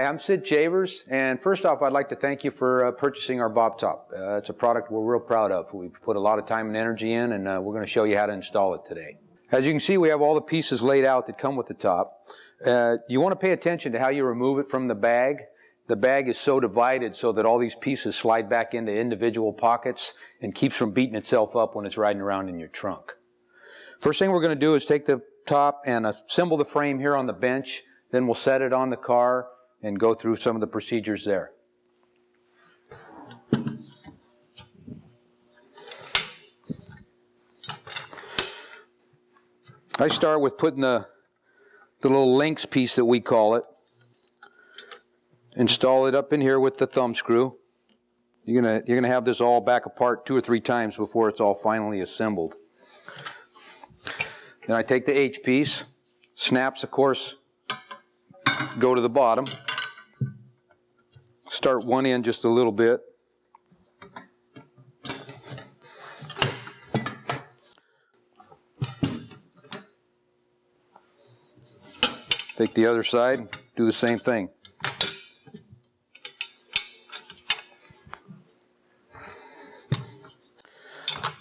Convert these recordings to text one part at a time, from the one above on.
I'm Sid Chavers, and first off, I'd like to thank you for purchasing our Bob Top. It's a product we're real proud of. We've put a lot of time and energy in, and we're going to show you how to install it today. As you can see, we have all the pieces laid out that come with the top. You want to pay attention to how you remove it from the bag. The bag is so divided so that all these pieces slide back into individual pockets and keeps from beating itself up when it's riding around in your trunk. First thing we're going to do is take the top and assemble the frame here on the bench. Then we'll set it on the car and go through some of the procedures there. I start with putting the little links piece that we call it. Install it up in here with the thumb screw. You're gonna have this all back apart 2 or 3 times before it's all finally assembled. Then I take the H piece. Snaps, of course, go to the bottom. Start one end just a little bit. Take the other side, do the same thing.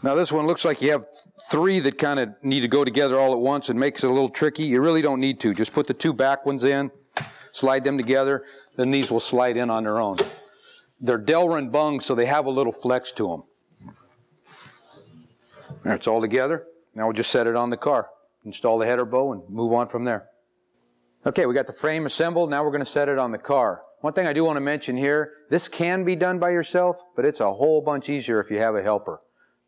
Now this one looks like you have 3 that kind of need to go together all at once and makes it a little tricky. You really don't need to. Just put the 2 back ones in, slide them together, then these will slide in on their own. They're Delrin bungs, so they have a little flex to them. There, it's all together. Now we'll just set it on the car, install the header bow, and move on from there. Okay, we got the frame assembled. Now we're going to set it on the car. One thing I do want to mention here, this can be done by yourself, but it's a whole bunch easier if you have a helper.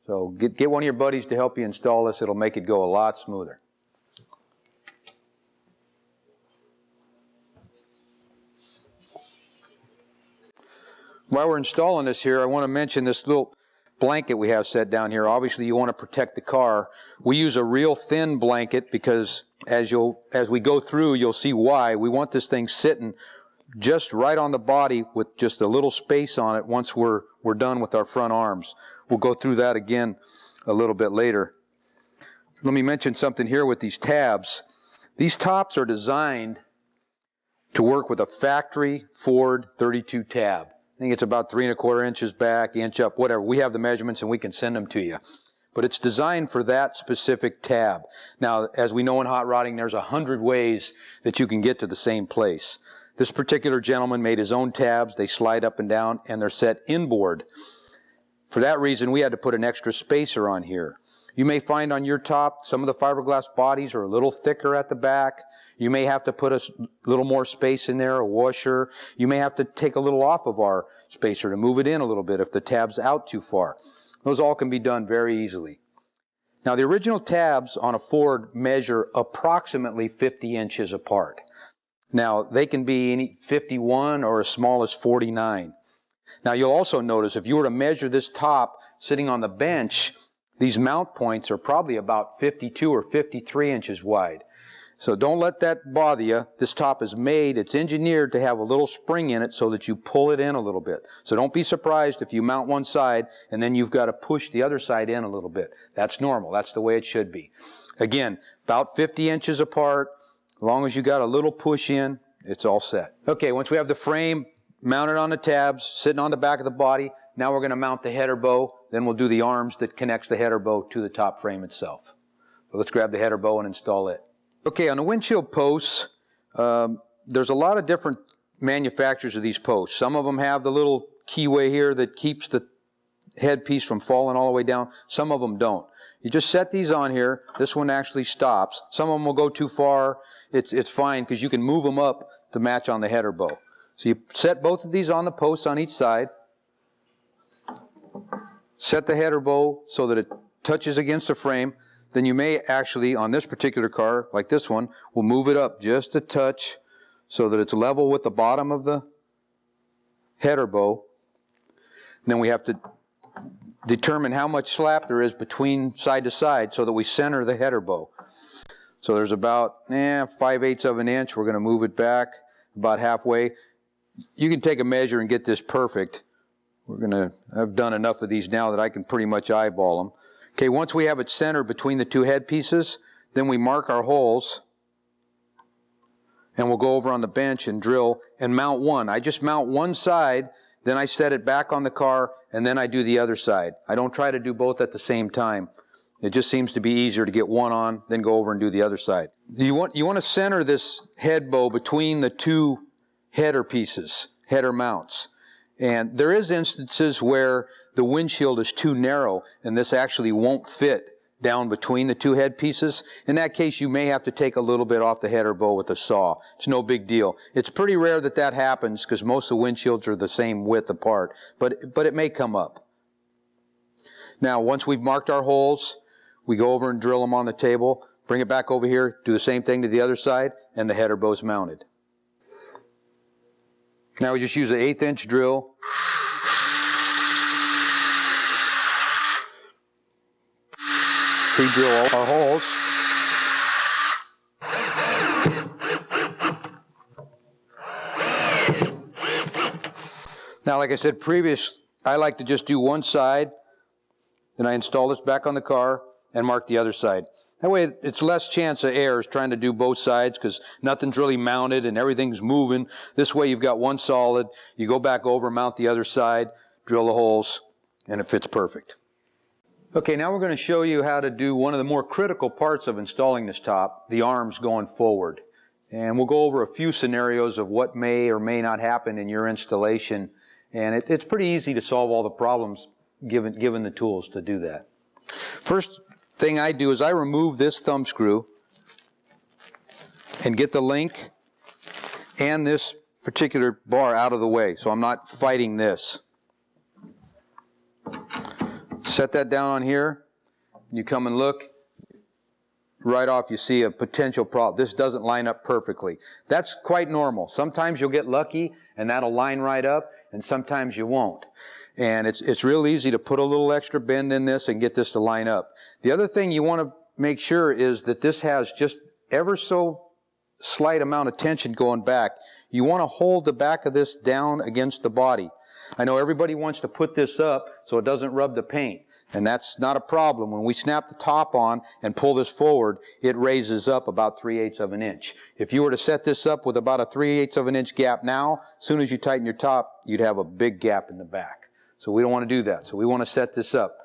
So get one of your buddies to help you install this. It'll make it go a lot smoother. While we're installing this here, I want to mention this little blanket we have set down here. Obviously, you want to protect the car. We use a real thin blanket because as we go through, you'll see why. We want this thing sitting just right on the body with just a little space on it once we're done with our front arms. We'll go through that again a little bit later. Let me mention something here with these tabs. These tops are designed to work with a factory Ford 32 tab. I think it's about 3 1/4 inches back, inch up, whatever. We have the measurements and we can send them to you. But it's designed for that specific tab. Now, as we know in hot rodding, there's 100 ways that you can get to the same place. This particular gentleman made his own tabs. They slide up and down, and they're set inboard. For that reason, we had to put an extra spacer on here. You may find on your top, some of the fiberglass bodies are a little thicker at the back. You may have to put a little more space in there, a washer. You may have to take a little off of our spacer to move it in a little bit if the tab's out too far. Those all can be done very easily. Now, the original tabs on a Ford measure approximately 50 inches apart. Now, they can be 51 or as small as 49. Now, you'll also notice if you were to measure this top sitting on the bench, these mount points are probably about 52 or 53 inches wide. So don't let that bother you. This top is made, it's engineered to have a little spring in it so that you pull it in a little bit. So don't be surprised if you mount one side and then you've got to push the other side in a little bit. That's normal. That's the way it should be. Again, about 50 inches apart. As long as you got a little push in, it's all set. Okay, once we have the frame mounted on the tabs, sitting on the back of the body, now we're going to mount the header bow. Then we'll do the arms that connects the header bow to the top frame itself. So let's grab the header bow and install it. Okay, on the windshield posts, there's a lot of different manufacturers of these posts. Some of them have the little keyway here that keeps the headpiece from falling all the way down. Some of them don't. You just set these on here. This one actually stops. Some of them will go too far. It's fine because you can move them up to match on the header bow. So you set both of these on the posts on each side. Set the header bow so that it touches against the frame. Then you may actually, on this particular car, like this one, we'll move it up just a touch so that it's level with the bottom of the header bow. And then we have to determine how much slap there is between side to side so that we center the header bow. So there's about 5/8 of an inch. We're going to move it back about halfway. You can take a measure and get this perfect. I've done enough of these now that I can pretty much eyeball them. Okay, once we have it centered between the 2 head pieces, then we mark our holes and we'll go over on the bench and drill and mount one. I just mount one side, then I set it back on the car, and then I do the other side. I don't try to do both at the same time. It just seems to be easier to get one on, then go over and do the other side. You want to center this head bow between the two header pieces, header mounts. And there is instances where the windshield is too narrow and this actually won't fit down between the two head pieces. In that case, you may have to take a little bit off the header bow with a saw. It's no big deal. It's pretty rare that that happens because most of the windshields are the same width apart, but it may come up. Now, once we've marked our holes, we go over and drill them on the table, bring it back over here, do the same thing to the other side, and the header bow's mounted. Now we just use an 1/8 inch drill. Pre-drill all our holes. Now, like I said previous, I like to just do one side, then I install this back on the car and mark the other side. That way it's less chance of errors trying to do both sides because nothing's really mounted and everything's moving. This way you've got one solid, you go back over, mount the other side, drill the holes, and it fits perfect. Okay, now we're going to show you how to do one of the more critical parts of installing this top, the arms going forward. And we'll go over a few scenarios of what may or may not happen in your installation. And it's pretty easy to solve all the problems given the tools to do that. First thing I do is I remove this thumb screw and get the link and this particular bar out of the way so I'm not fighting this. Set that down on here. You come and look. Right off you see a potential problem. This doesn't line up perfectly. That's quite normal. Sometimes you'll get lucky and that'll line right up, and sometimes you won't. And it's real easy to put a little extra bend in this and get this to line up. The other thing you want to make sure is that this has just ever so slight amount of tension going back. You want to hold the back of this down against the body. I know everybody wants to put this up so it doesn't rub the paint, and that's not a problem. When we snap the top on and pull this forward, it raises up about 3/8 of an inch. If you were to set this up with about a 3/8 of an inch gap now, as soon as you tighten your top, you'd have a big gap in the back. So we don't want to do that. So we want to set this up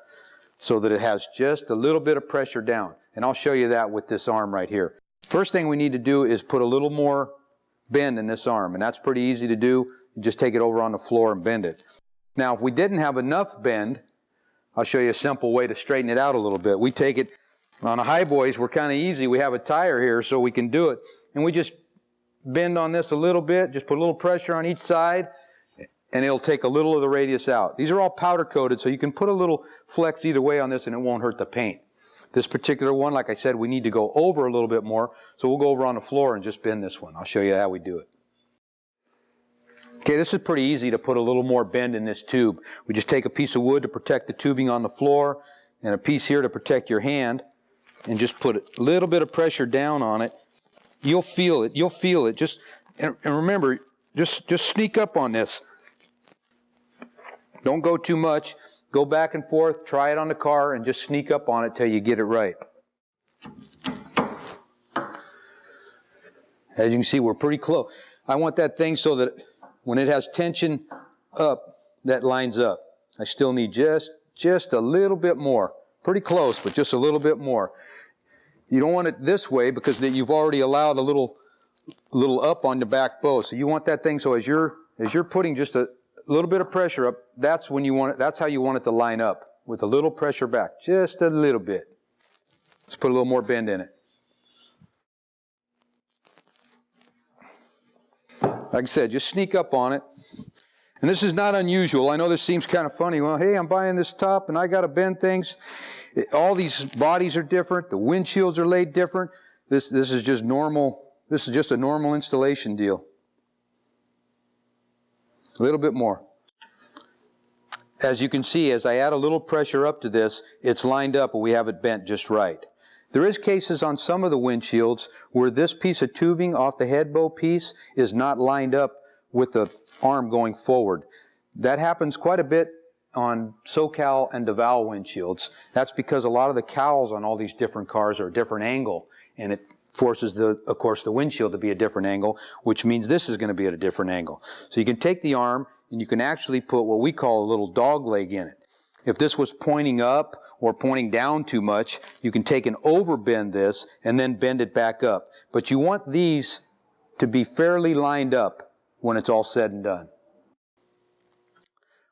so that it has just a little bit of pressure down. And I'll show you that with this arm right here. First thing we need to do is put a little more bend in this arm, and that's pretty easy to do. You just take it over on the floor and bend it. Now, if we didn't have enough bend, I'll show you a simple way to straighten it out a little bit. We take it on a high boys, we're kind of easy. We have a tire here so we can do it. And we just bend on this a little bit, just put a little pressure on each side, and it'll take a little of the radius out. These are all powder coated, so you can put a little flex either way on this and it won't hurt the paint. This particular one, like I said, we need to go over a little bit more, so we'll go over on the floor and just bend this one. I'll show you how we do it. Okay, this is pretty easy to put a little more bend in this tube. We just take a piece of wood to protect the tubing on the floor and a piece here to protect your hand, and just put a little bit of pressure down on it. You'll feel it. You'll feel it. And remember, just sneak up on this. Don't go too much. Go back and forth, try it on the car, and just sneak up on it till you get it right. As you can see, we're pretty close. I want that thing so that when it has tension up, that lines up. I still need just a little bit more. Pretty close, but just a little bit more. You don't want it this way because you've already allowed a little up on the back bow. So you want that thing so as you're putting just a little bit of pressure up, that's when you want it. That's how you want it to line up, with a little pressure back, just a little bit. Let's put a little more bend in it. Like I said, just sneak up on it. And this is not unusual. I know this seems kind of funny. Well, hey, I'm buying this top and I got to bend things. All these bodies are different. The windshields are laid different. This is just normal. This is just a normal installation deal. A little bit more. As you can see, as I add a little pressure up to this, it's lined up and we have it bent just right. There is cases on some of the windshields where this piece of tubing off the head bow piece is not lined up with the arm going forward. That happens quite a bit on SoCal and DeVal windshields. That's because a lot of the cowls on all these different cars are a different angle, and it forces, of course, the windshield to be a different angle, which means this is going to be at a different angle. So you can take the arm and you can actually put what we call a little dog leg in it. If this was pointing up or pointing down too much, you can take and overbend this and then bend it back up. But you want these to be fairly lined up when it's all said and done.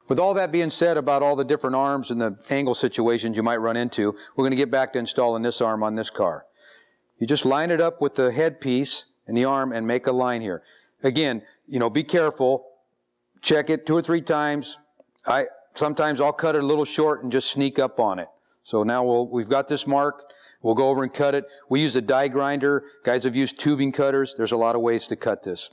With all that being said about all the different arms and the angle situations you might run into, we're going to get back to installing this arm on this car. You just line it up with the headpiece and the arm and make a line here. Again, be careful. Check it 2 or 3 times. Sometimes I'll cut it a little short and just sneak up on it. So now we've got this mark. We'll go over and cut it. We use a die grinder. Guys have used tubing cutters. There's a lot of ways to cut this.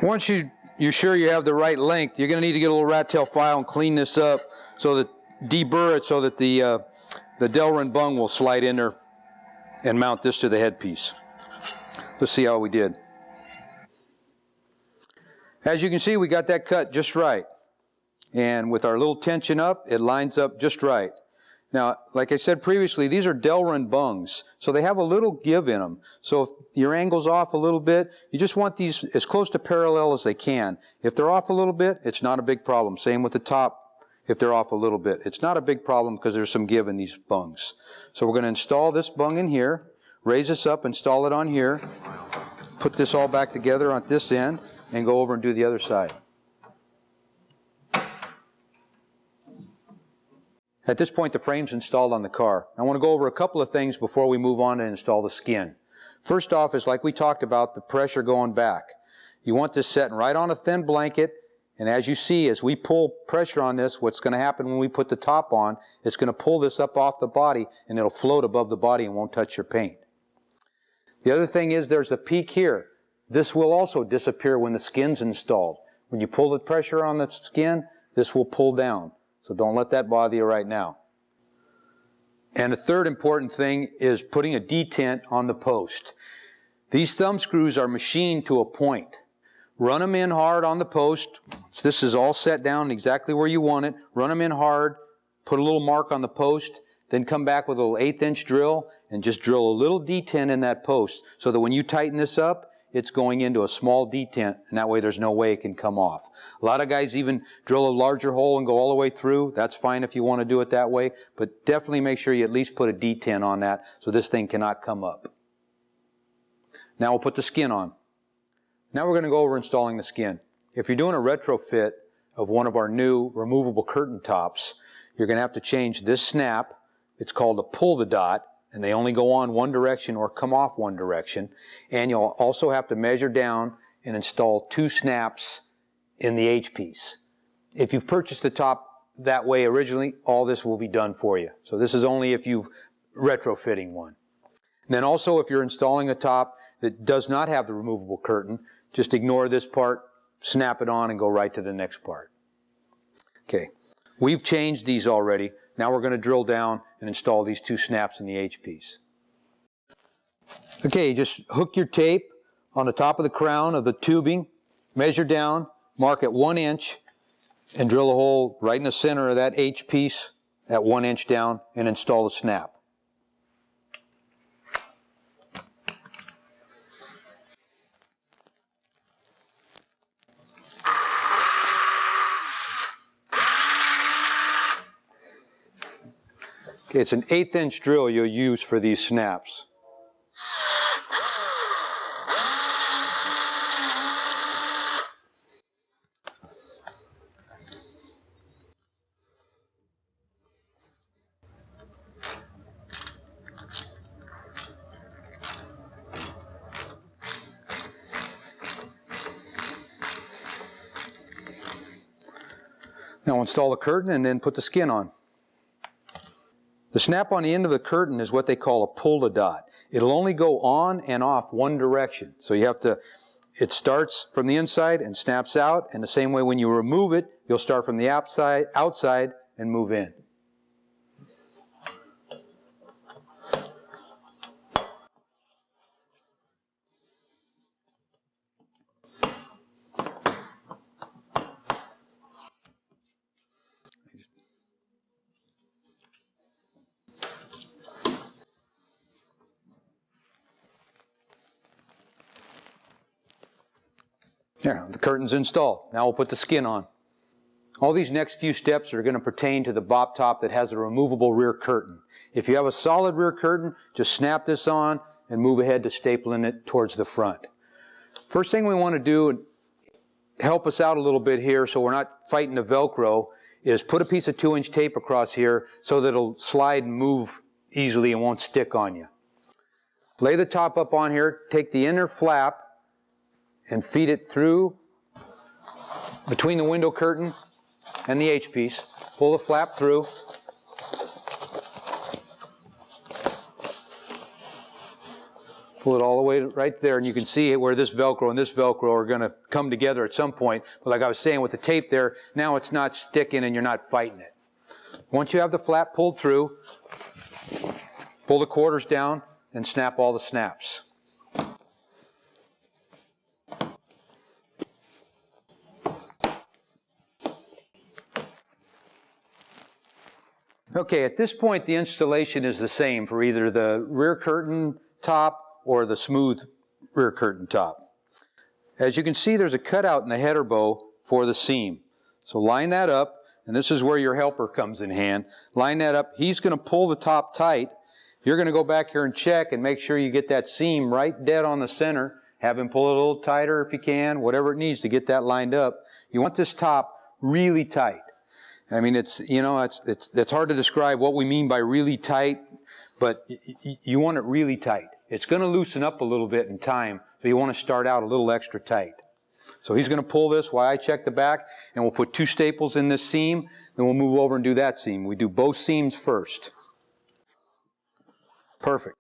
Once you're sure you have the right length, you're going to need to get a little rat tail file and clean this up so that deburr it so that the Delrin bung will slide in there and mount this to the headpiece. Let's see how we did. As you can see, we got that cut just right. And with our little tension up, it lines up just right. Now, like I said previously, these are Delrin bungs, so they have a little give in them. So if your angle's off a little bit, you just want these as close to parallel as they can. If they're off a little bit, it's not a big problem. Same with the top, if they're off a little bit. It's not a big problem because there's some give in these bungs. So we're going to install this bung in here, raise this up, install it on here, put this all back together on this end, and go over and do the other side. At this point, the frame's installed on the car. I want to go over a couple of things before we move on and install the skin. First off is, like we talked about, the pressure going back. You want this setting right on a thin blanket, and as you see, as we pull pressure on this, what's going to happen when we put the top on, it's going to pull this up off the body, and it'll float above the body and won't touch your paint. The other thing is there's a peak here. This will also disappear when the skin's installed. When you pull the pressure on the skin, this will pull down. So don't let that bother you right now. And a third important thing is putting a detent on the post. These thumb screws are machined to a point. Run them in hard on the post. So this is all set down exactly where you want it. Run them in hard, put a little mark on the post, then come back with a little 1/8" drill and just drill a little detent in that post so that when you tighten this up, it's going into a small detent, and that way there's no way it can come off. A lot of guys even drill a larger hole and go all the way through. That's fine if you want to do it that way, but definitely make sure you at least put a detent on that so this thing cannot come up. Now we'll put the skin on. Now we're going to go over installing the skin. If you're doing a retrofit of one of our new removable curtain tops, you're going to have to change this snap. It's called a pull the dot, and they only go on one direction or come off one direction. And you'll also have to measure down and install 2 snaps in the H-piece. If you've purchased the top that way originally, all this will be done for you. So this is only if you've retrofitting one. And then also if you're installing a top that does not have the removable curtain, just ignore this part, snap it on, and go right to the next part. Okay, we've changed these already. Now we're going to drill down and install these 2 snaps in the H-piece. Okay, just hook your tape on the top of the crown of the tubing, measure down, mark at 1 inch, and drill a hole right in the center of that H-piece at 1 inch down and install the snap. Okay, it's an 1/8" drill you'll use for these snaps. Now install the curtain and then put the skin on. The snap on the end of the curtain is what they call a pull-a-dot. It'll only go on and off one direction. So you have to, it starts from the inside and snaps out, and the same way when you remove it, you'll start from the outside and move in. There, the curtain's installed. Now we'll put the skin on. All these next few steps are going to pertain to the bop top that has a removable rear curtain. If you have a solid rear curtain, just snap this on and move ahead to stapling it towards the front. First thing we want to do, help us out a little bit here so we're not fighting the Velcro, is put a piece of 2-inch tape across here so that it'll slide and move easily and won't stick on you. Lay the top up on here, take the inner flap and feed it through between the window curtain and the H-piece. Pull the flap through. Pull it all the way right there, and you can see where this Velcro and this Velcro are going to come together at some point. But like I was saying with the tape there, now it's not sticking and you're not fighting it. Once you have the flap pulled through, pull the quarters down and snap all the snaps. Okay, at this point the installation is the same for either the rear curtain top or the smooth rear curtain top. As you can see, there's a cutout in the header bow for the seam. So line that up, and this is where your helper comes in hand. Line that up. He's going to pull the top tight. You're going to go back here and check and make sure you get that seam right dead on the center. Have him pull it a little tighter if you can, whatever it needs to get that lined up. You want this top really tight. I mean, it's hard to describe what we mean by really tight, but you want it really tight. It's going to loosen up a little bit in time, so you want to start out a little extra tight. So he's going to pull this while I check the back, and we'll put 2 staples in this seam, then we'll move over and do that seam. We do both seams first. Perfect.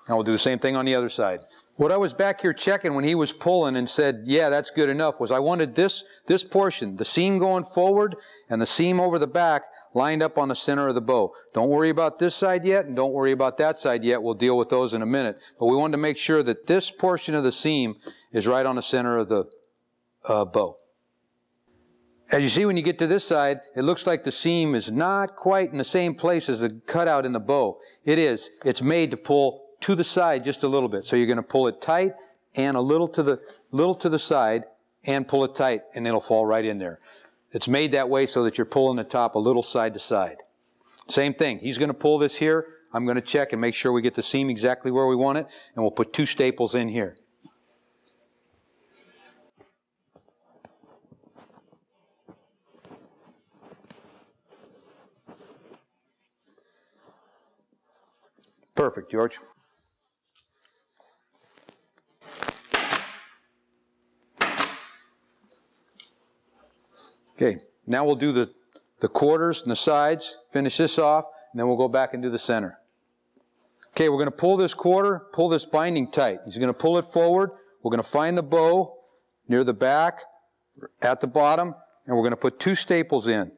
Now we'll do the same thing on the other side. What I was back here checking when he was pulling and said, yeah, that's good enough, was I wanted this portion, the seam going forward and the seam over the back, lined up on the center of the bow. Don't worry about this side yet, and don't worry about that side yet. We'll deal with those in a minute. But we wanted to make sure that this portion of the seam is right on the center of the bow. As you see, when you get to this side, it looks like the seam is not quite in the same place as the cutout in the bow. It is. It's made to pull to the side just a little bit. So you're going to pull it tight and a little to the side and pull it tight, and it'll fall right in there. It's made that way so that you're pulling the top a little side to side. Same thing. He's going to pull this here. I'm going to check and make sure we get the seam exactly where we want it, and we'll put 2 staples in here. Perfect, George. Okay, now we'll do the quarters and the sides, finish this off, and then we'll go back and do the center. Okay, we're going to pull this quarter, pull this binding tight. He's going to pull it forward. We're going to find the bow near the back, at the bottom, and we're going to put 2 staples in.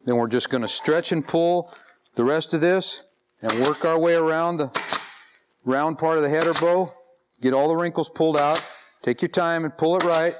Then we're just going to stretch and pull the rest of this and work our way around the round part of the header bow. Get all the wrinkles pulled out. Take your time and pull it right.